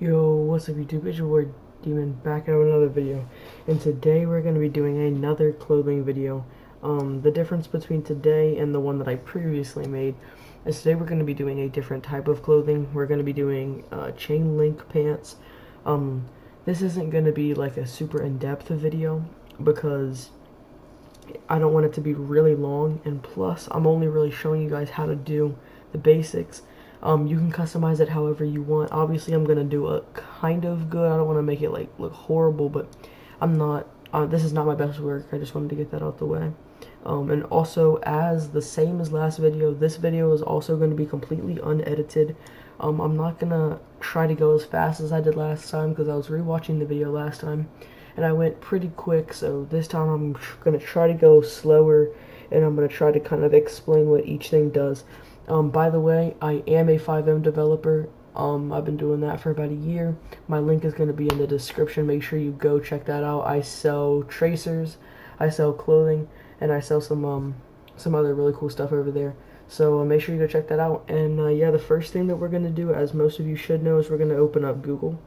Yo, what's up YouTube? It's your boy Demon back at another video. And today we're going to be doing another clothing video. The difference between today and the one that I previously made is today we're going to be doing a different type of clothing. We're going to be doing chain link pants. This isn't going to be like a super in-depth video because I don't want it to be really long, and plus I'm only really showing you guys how to do the basics. You can customize it however you want. Obviously I'm gonna do a kind of good. I don't want to make it like look horrible, but I'm not this is not my best work. I just wanted to get that out the way. And also, as the same as last video, this video is also going to be completely unedited. I'm not gonna try to go as fast as I did last time because I was rewatching the video last time and I went pretty quick, so this time I'm gonna try to go slower and I'm gonna try to kind of explain what each thing does. By the way, I am a FiveM developer. I've been doing that for about a year. My link is going to be in the description. Make sure you go check that out. I sell tracers, I sell clothing, and I sell some other really cool stuff over there. So make sure you go check that out. And yeah, the first thing that we're going to do, as most of you should know, is we're going to open up Google.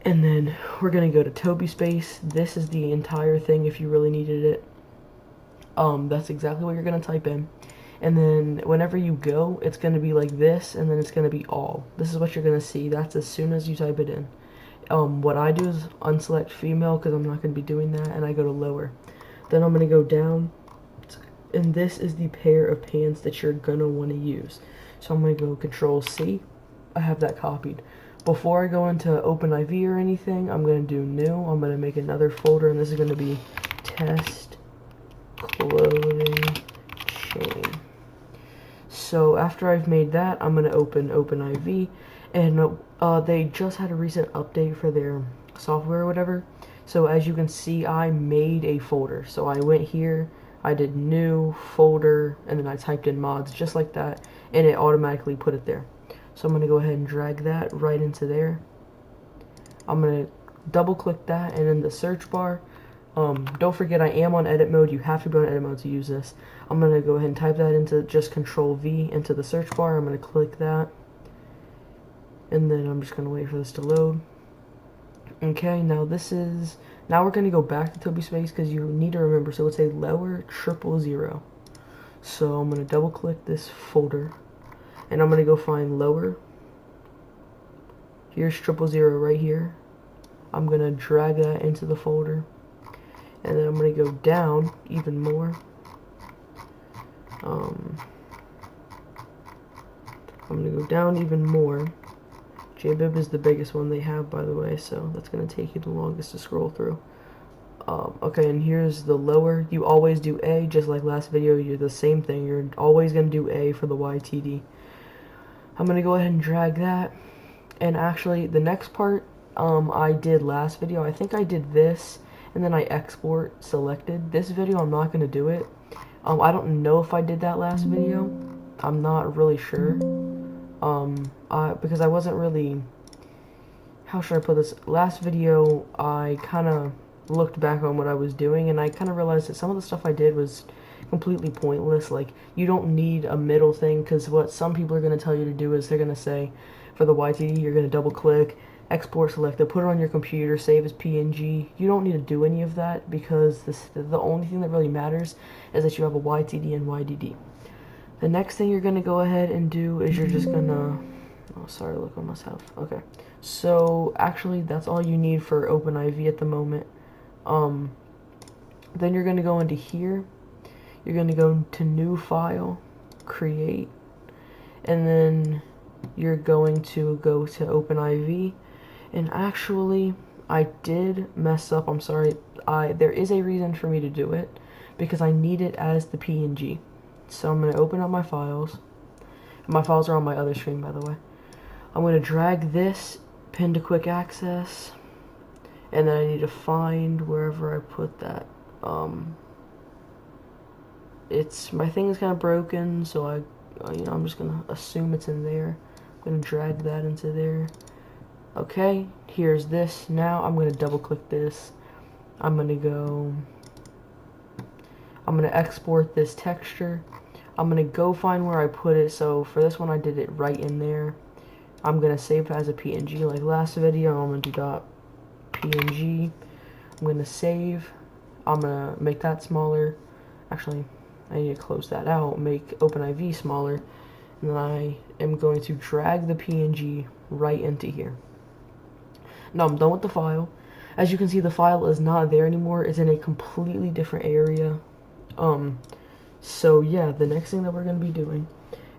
And then we're going to go to Toby Space. This is the entire thing if you really needed it. That's exactly what you're going to type in. And then whenever you go, it's going to be like this, and then it's going to be all. This is what you're going to see. That's as soon as you type it in. What I do is unselect female because I'm not going to be doing that, and I go to lower. Then I'm going to go down, and this is the pair of pants that you're going to want to use. So I'm going to go Control C. I have that copied. Before I go into OpenIV or anything, I'm going to do new. I'm going to make another folder, and this is going to be test clothing chain. So after I've made that, I'm going to open OpenIV, and they just had a recent update for their software or whatever. So as you can see, I made a folder. So I went here, I did new folder, and then I typed in mods just like that, and it automatically put it there. So I'm going to go ahead and drag that right into there. I'm going to double click that, and in the search bar, don't forget I am on edit mode. You have to be on edit mode to use this. I'm going to go ahead and type that into just Control V into the search bar. I'm going to click that. And then I'm just going to wait for this to load. Okay, now we're going to go back to Toby Space because you need to remember. So it's a lower 000. So I'm going to double click this folder. And I'm going to go find lower. Here's 000 right here. I'm going to drag that into the folder. And then I'm going to go down even more. I'm going to go down even more. JBib is the biggest one they have, by the way, so that's going to take you the longest to scroll through. Okay, and here's the lower. You always do A, just like last video. You're the same thing. You're always going to do A for the YTD. I'm going to go ahead and drag that. And actually, the next part I did last video. I think I did this, and then I export selected. This video, I'm not going to do it. I don't know if I did that last video. I'm not really sure. Because I wasn't really, how should I put this? Last video, I kind of looked back on what I was doing, and I kind of realized that some of the stuff I did was completely pointless. Like, you don't need a middle thing, because what some people are going to tell you to do is they're going to say, for the YTD, you're going to double click, export selected, put it on your computer, save as PNG. You don't need to do any of that because the only thing that really matters is that you have a YTD and YDD. The next thing you're going to go ahead and do is you're just going to, oh sorry, look on myself. Okay, so actually that's all you need for OpenIV at the moment. Then you're going to go into here, you're going to go to new file, create, and then you're going to go to OpenIV. And actually, I did mess up. I'm sorry. There is a reason for me to do it because I need it as the PNG. So I'm going to open up my files. My files are on my other screen, by the way. I'm going to drag this, pin to quick access, and then I need to find wherever I put that. My thing is kind of broken, so I'm just going to assume it's in there. I'm going to drag that into there. Okay, here's this. Now I'm going to double click this. I'm going to export this texture. I'm going to go find where I put it. So for this one I did it right in there. I'm going to save as a PNG like last video. I'm going to do .png. I'm going to save. I'm going to make that smaller. Actually, I need to close that out, make OpenIV smaller. And then I am going to drag the PNG right into here. Now I'm done with the file. As you can see, the file is not there anymore. It's in a completely different area. So yeah, the next thing that we're going to be doing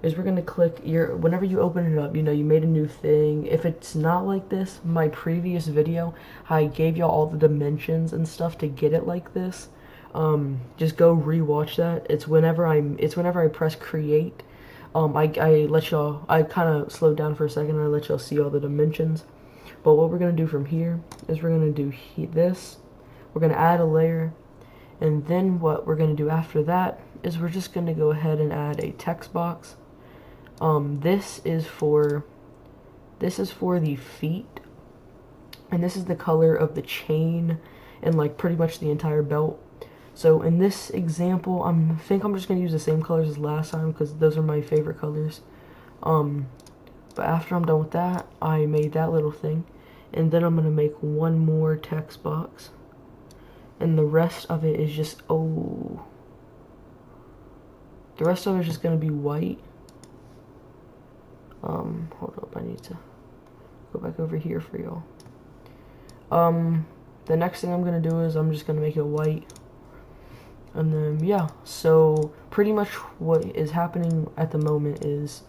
is we're going to click whenever you open it up, you know, you made a new thing. If it's not like this, my previous video, I gave y'all all the dimensions and stuff to get it like this. Just go rewatch that. It's whenever I press create. I let y'all, I kind of slowed down for a second and I let y'all see all the dimensions. But what we're going to do from here is we're going to do this. We're going to add a layer. And then what we're going to do after that is we're just going to go ahead and add a text box. This is for the feet. And this is the color of the chain and like pretty much the entire belt. So in this example, I think I'm just going to use the same colors as last time because those are my favorite colors. But after I'm done with that, I made that little thing. And then I'm going to make one more text box. And the rest of it is just, the rest of it is just going to be white. Hold up, I need to go back over here for y'all. The next thing I'm going to do is I'm just going to make it white. And then, yeah, so pretty much what is happening at the moment is,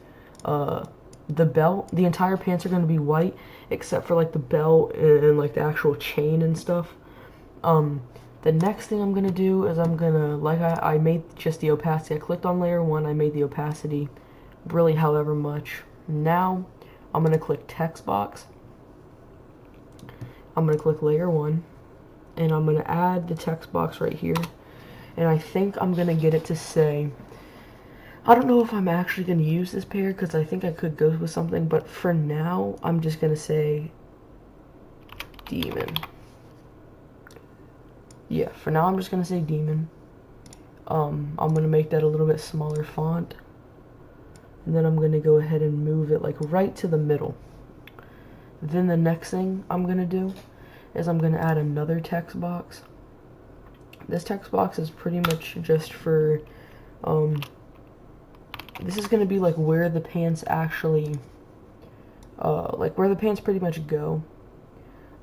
the belt, the entire pants are going to be white, except for like the belt and like the actual chain and stuff. The next thing I'm going to do is I'm going to, like I made just the opacity. I clicked on layer 1, I made the opacity really however much. Now, I'm going to click text box. I'm going to click layer 1, and I'm going to add the text box right here. And I think I'm going to get it to say, I don't know if I'm actually going to use this pair because I think I could go with something, but for now, I'm just going to say demon. Yeah, for now I'm just going to say demon. I'm going to make that a little bit smaller font. And then I'm going to go ahead and move it like right to the middle. Then the next thing I'm going to do is I'm going to add another text box. This text box is pretty much just for, this is going to be like where the pants actually, like where the pants pretty much go.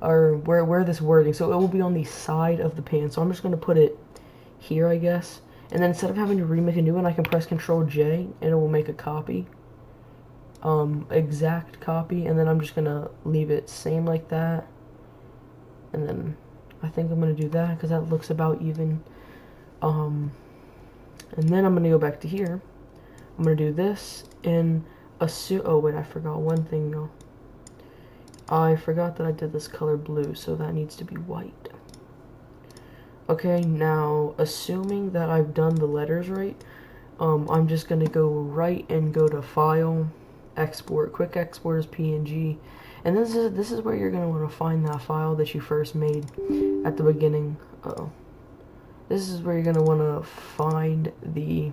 Or where this wording, so it will be on the side of the pants. So I'm just going to put it here, I guess. And then instead of having to remake a new one, I can press Control J and it will make a copy. Exact copy. And then I'm just going to leave it same like that. And then I think I'm going to do that because that looks about even. And then I'm going to go back to here. I'm going to do this and assume, oh wait, I forgot one thing though. I forgot that I did this color blue, so that needs to be white. Okay, now, assuming that I've done the letters right, I'm just going to go right and go to File, Export, Quick Export as PNG, and this is where you're going to want to find that file that you first made at the beginning. This is where you're going to want to find the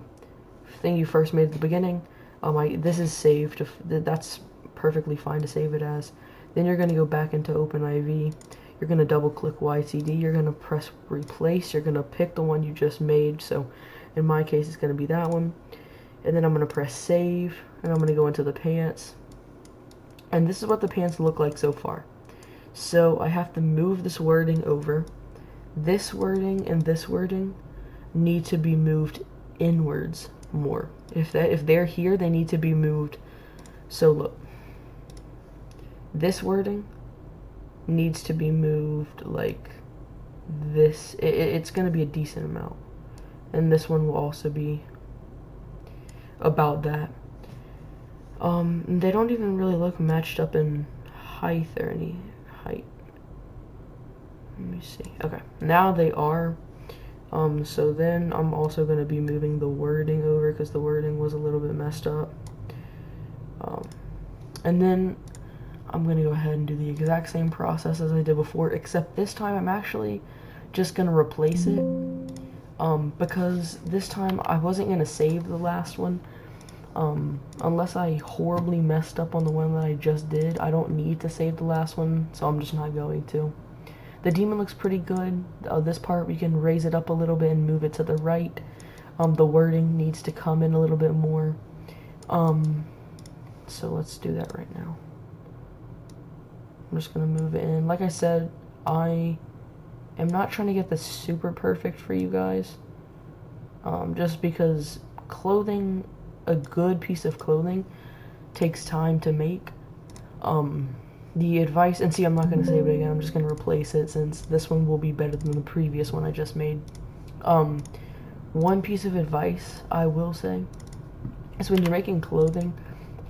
thing you first made at the beginning. This is saved, that's perfectly fine to save it as. Then you're going to go back into OpenIV, you're going to double click YTD, you're going to press replace, you're going to pick the one you just made, so in my case it's going to be that one, and then I'm going to press save, and I'm going to go into the pants, and this is what the pants look like so far. So I have to move this wording over. This wording and this wording need to be moved inwards more. If they're here, they need to be moved, so look. This wording needs to be moved like this. It's going to be a decent amount. And this one will also be about that. They don't even really look matched up in height or any height. Let me see. Okay, now they are. So then I'm also going to be moving the wording over because the wording was a little bit messed up. And then I'm going to go ahead and do the exact same process as I did before, except this time I'm actually just going to replace it, because this time I wasn't going to save the last one, Unless I horribly messed up on the one that I just did, I don't need to save the last one, so I'm just not going to. The demon looks pretty good. This part we can raise it up a little bit and move it to the right. The wording needs to come in a little bit more. So let's do that right now. I'm just gonna move it in. Like I said, I am not trying to get this super perfect for you guys. Just because clothing, a good piece of clothing, takes time to make. The advice, and see, I'm not going to save it again, I'm just going to replace it since this one will be better than the previous one I just made. One piece of advice I will say is when you're making clothing,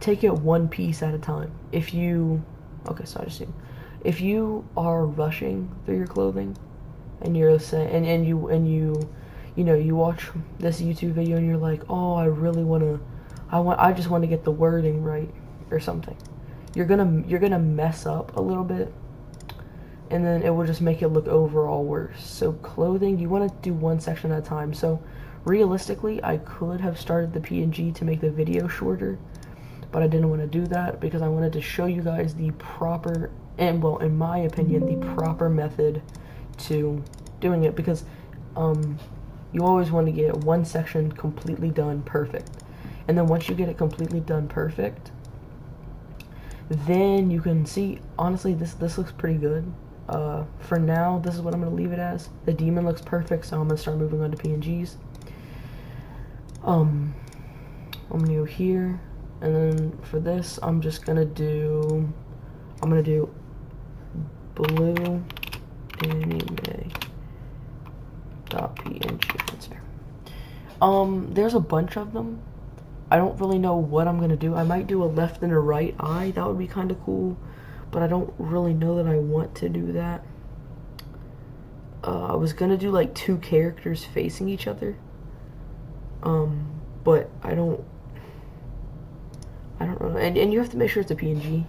take it one piece at a time. If you, okay, so I just assume, if you are rushing through your clothing, and you're saying, and you watch this YouTube video and you're like, oh, I just want to get the wording right or something. You're gonna mess up a little bit, and then it will just make it look overall worse. So clothing, you want to do one section at a time. So realistically, I could have started the PNG to make the video shorter, but I didn't want to do that because I wanted to show you guys the proper, and well, in my opinion, the proper method to doing it, because you always want to get one section completely done perfect, and then once you get it completely done perfect, then you can see, honestly, this looks pretty good. For now, this is what I'm going to leave it as. The demon looks perfect, so I'm going to start moving on to PNGs. I'm going to go here, and then for this, I'm going to do blue anime.png. There's a bunch of them. I don't really know what I'm gonna do. I might do a left and a right eye. That would be kind of cool, but I don't really know that I want to do that. I was gonna do like two characters facing each other, but I don't know. And you have to make sure it's a PNG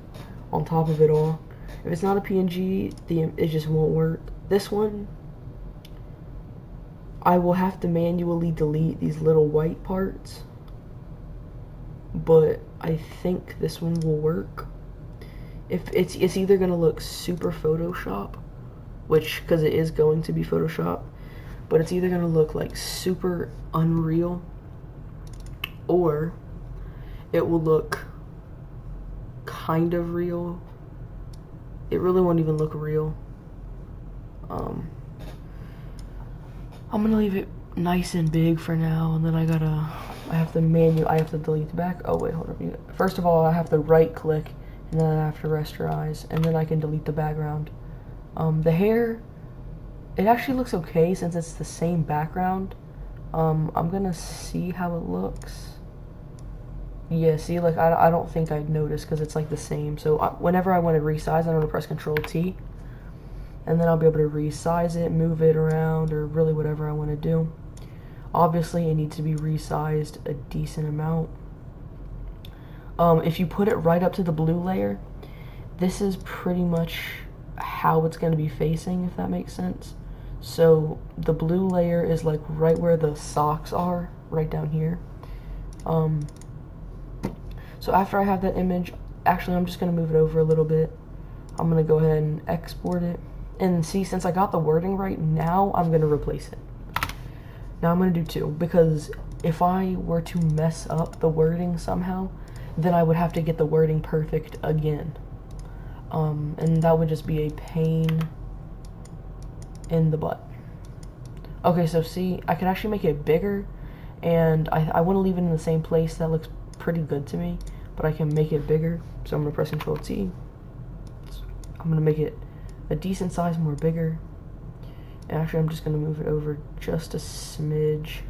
on top of it all. If it's not a PNG, it just won't work. This one, I will have to manually delete these little white parts, but I think this one will work. If it's either gonna look super Photoshop, which, because it is going to be Photoshop, but it's either gonna look like super unreal, or it will look kind of real. It really won't even look real. I'm gonna leave it nice and big for now, and then I have to delete the back. Oh wait, hold up. First of all, I have to right click, and then I have to rasterize, and then I can delete the background. The hair, it actually looks okay since it's the same background. I'm gonna see how it looks. Yeah, see, like, I don't think I'd notice because it's like the same. So whenever I want to resize, I'm going to press Control T, and then I'll be able to resize it, move it around, or really whatever I want to do. Obviously, it needs to be resized a decent amount. If you put it right up to the blue layer, this is pretty much how it's going to be facing, if that makes sense. So the blue layer is like right where the socks are, right down here. So after I have that image, actually I'm just going to move it over a little bit. I'm going to go ahead and export it. And see, since I got the wording right, now I'm going to replace it. Now I'm going to do two, because if I were to mess up the wording somehow, then I would have to get the wording perfect again. And that would just be a pain in the butt. Okay, so see, I can actually make it bigger, and I want to leave it in the same place. That looks pretty good to me, but I can make it bigger. So I'm going to press Control T. I'm going to make it a decent size, more bigger. And actually, I'm just going to move it over just a smidge.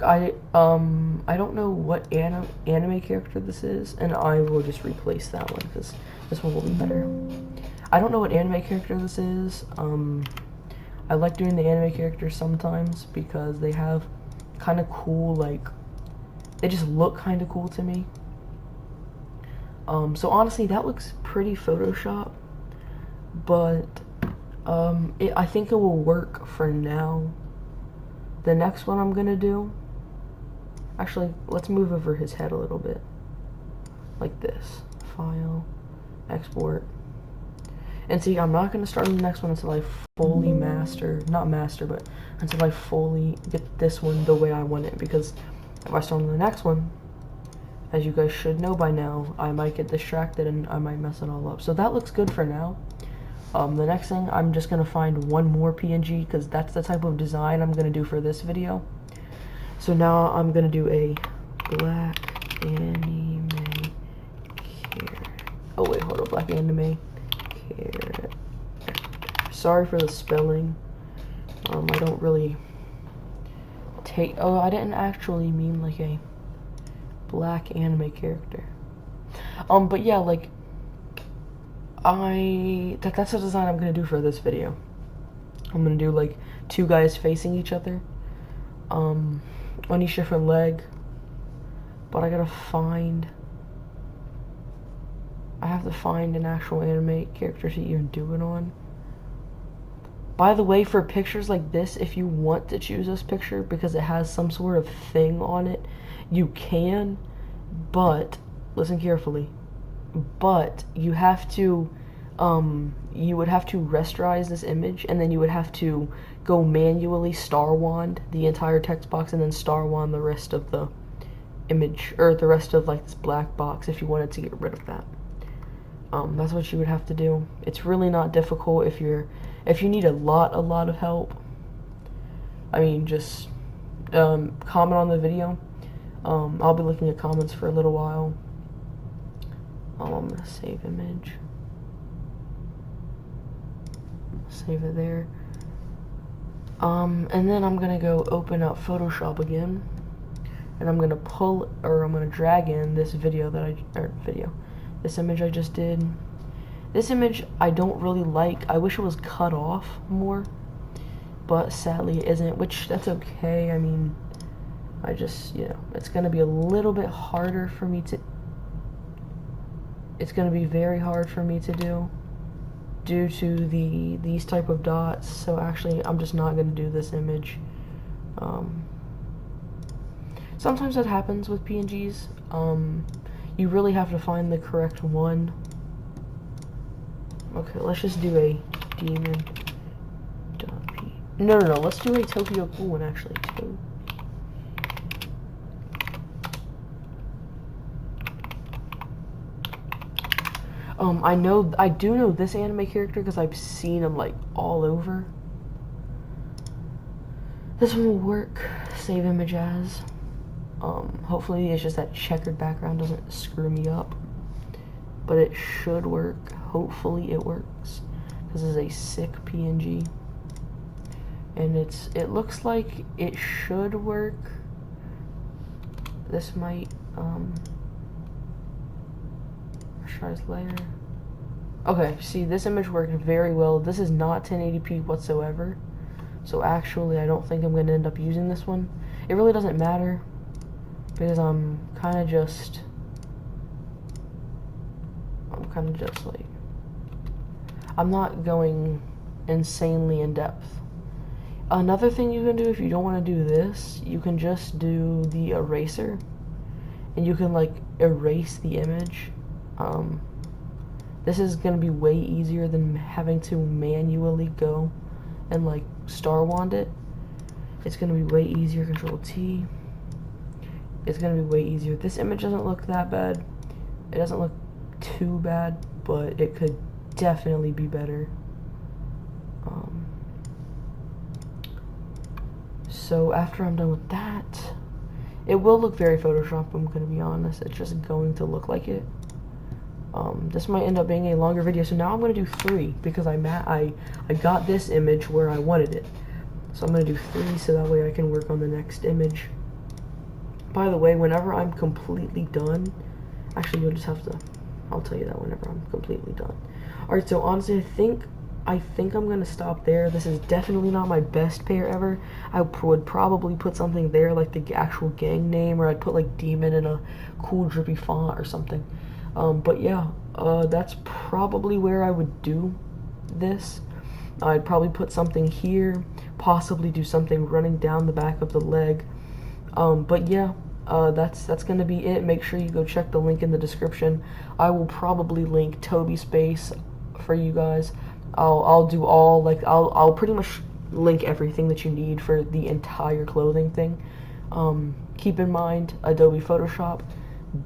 I don't know what anime character this is, and I will just replace that one because this one will be better. I don't know what anime character this is. I like doing the anime characters sometimes because they have kind of cool, like, they just look kind of cool to me. So honestly, that looks pretty Photoshop, but I think it will work for now. the next one I'm gonna do, actually, let's move over his head a little bit, like this. File, export. And see, I'm not gonna start on the next one until I fully but until I fully get this one the way I want it, because if I start on the next one, as you guys should know by now, I might get distracted and I might mess it all up. So that looks good for now. The next thing, I'm just gonna find one more PNG, because that's the type of design I'm gonna do for this video. So now I'm gonna do a black anime character. Oh wait, hold up, black anime character. Sorry for the spelling. I don't really take. Oh, I didn't actually mean like a black anime character. But yeah, like that's the design I'm gonna do for this video. I'm gonna do like two guys facing each other, on each different leg. But I have to find an actual anime character to even do it on. By the way, for pictures like this, if you want to choose this picture because it has some sort of thing on it, you can, but listen carefully. But you have to, you would have to rasterize this image, and then you would have to go manually star wand the entire text box, and then star wand the rest of the image, or the rest of like this black box if you wanted to get rid of that. That's what you would have to do. It's really not difficult if you need a lot of help. I mean, just comment on the video. I'll be looking at comments for a little while. I'm gonna save image. Save it there. And then I'm gonna go open up Photoshop again, and I'm gonna drag in this this image I just did. This image I don't really like. I wish it was cut off more, but sadly it isn't, which that's okay. I mean, I just, it's gonna be a little bit harder for me to, it's gonna be very hard for me to do due to these type of dots. So actually I'm just not gonna do this image. Sometimes that happens with PNGs. You really have to find the correct one. Okay, let's just do a demon. No, let's do a Tokyo Ghoul one actually too. I do know this anime character because I've seen him like all over. This one will work. Save image as. Hopefully it's just that checkered background doesn't screw me up, but it should work. Hopefully it works, because this is a sick PNG, and it looks like it should work. This might try layer. Okay, see, this image worked very well. This is not 1080p whatsoever, so actually I don't think I'm gonna end up using this one. It really doesn't matter, because I'm kind of just like, I'm not going insanely in depth. Another thing you can do if you don't want to do this, you can just do the eraser, and you can like erase the image. This is going to be way easier than having to manually go and like star wand it. It's going to be way easier. Control T. It's going to be way easier. This image doesn't look that bad. It doesn't look too bad, but it could definitely be better. So after I'm done with that, it will look very Photoshop, I'm going to be honest. It's just going to look like it. This might end up being a longer video, so now I'm going to do 3, because I got this image where I wanted it. So I'm going to do 3 so that way I can work on the next image. By the way, whenever I'm completely done, actually you'll just have to, I'll tell you that whenever I'm completely done. Alright, so honestly I think I'm gonna stop there. This is definitely not my best pair ever. I would probably put something there like the actual gang name, or I'd put like demon in a cool drippy font or something. But yeah, that's probably where I would do this. I'd probably put something here, possibly do something running down the back of the leg. But yeah, that's gonna be it. Make sure you go check the link in the description. I will probably link Toby Space for you guys. I'll do all, like, I'll pretty much link everything that you need for the entire clothing thing. Keep in mind, Adobe Photoshop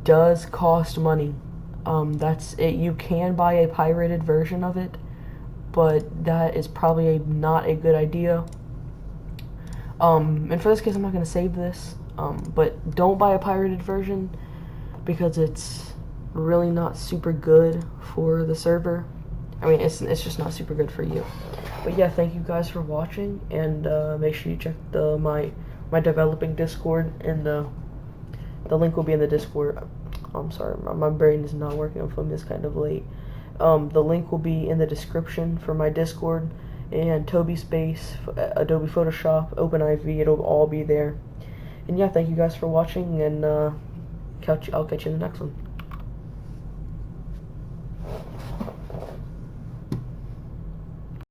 does cost money. That's it. You can buy a pirated version of it, but that is probably not a good idea. And for this case, I'm not going to save this, but don't buy a pirated version because it's really not super good for the server. I mean, it's just not super good for you. But yeah, thank you guys for watching, and make sure you check my developing Discord, and the link will be in the Discord. I'm sorry, my brain is not working. I'm filming this kind of late. The link will be in the description for my Discord, and Toby Space, Adobe Photoshop, OpenIV, it'll all be there. And yeah, thank you guys for watching, and I'll catch you in the next one.